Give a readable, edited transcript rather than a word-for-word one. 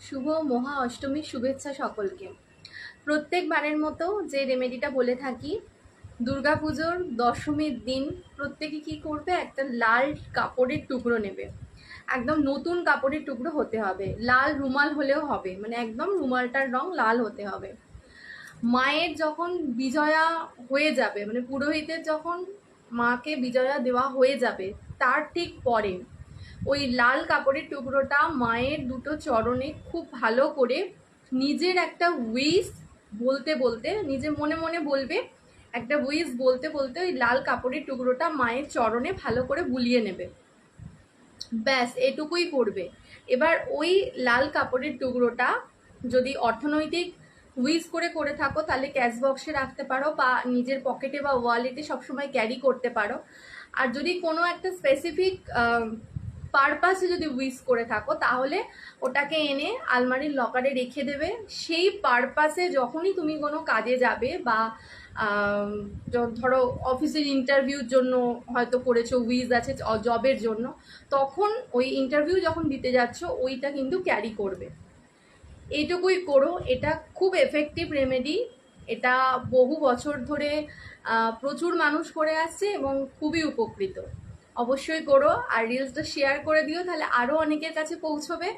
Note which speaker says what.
Speaker 1: শুভ মহা অষ্টমীর শুভেচ্ছা সকলকে। প্রত্যেকবারের মতো যে রেমেডিটা বলে থাকি, দুর্গাপুজোর দশমীর দিন প্রত্যেকে কি করবে, একটা লাল কাপড়ের টুকরো নেবে। একদম নতুন কাপড়ের টুকরো হতে হবে, লাল রুমাল হলেও হবে, মানে একদম রুমালটার রং লাল হতে হবে। মায়ের যখন বিজয়া হয়ে যাবে, মানে পুরোহিতের যখন মাকে বিজয়া দেওয়া হয়ে যাবে, তার ঠিক পরে ওই লাল কাপড়ের টুকরোটা মায়ের দুটো চরণে খুব ভালো করে নিজের একটা উইশ বলতে বলতে, নিজে মনে মনে বলবে, একটা উইশ বলতে বলতে ওই লাল কাপড়ের টুকরোটা মায়ের চরণে ভালো করে বুলিয়ে নেবে। ব্যাস এটুকুই করবে। এবার ওই লাল কাপড়ের টুকরোটা যদি অর্থনৈতিক উইশ করে করে থাকো তাহলে ক্যাশ বক্সে রাখতে পারো, বা নিজের পকেটে বা ওয়ালেটে সবসময় ক্যারি করতে পারো। আর যদি কোনো একটা স্পেসিফিক পারপাসে যদি উইশ করে থাকো তাহলে ওটাকে এনে আলমারির লকারে রেখে দেবে। সেই পারপাসে যখনই তুমি কোনো কাজে যাবে, বা ধরো অফিসের ইন্টারভিউর জন্য হয়তো করেছো, উইজ আছে জবের জন্য, তখন ওই ইন্টারভিউ যখন দিতে যাচ্ছ ওইটা কিন্তু ক্যারি করবে। এইটুকুই করো, এটা খুব এফেক্টিভ রেমেডি। এটা বহু বছর ধরে প্রচুর মানুষ করে আসছে এবং খুবই উপকৃত। অবশ্যই করো, আর রিলসটা শেয়ার করে দিও, তাহলে আরও অনেকের কাছে পৌঁছবে।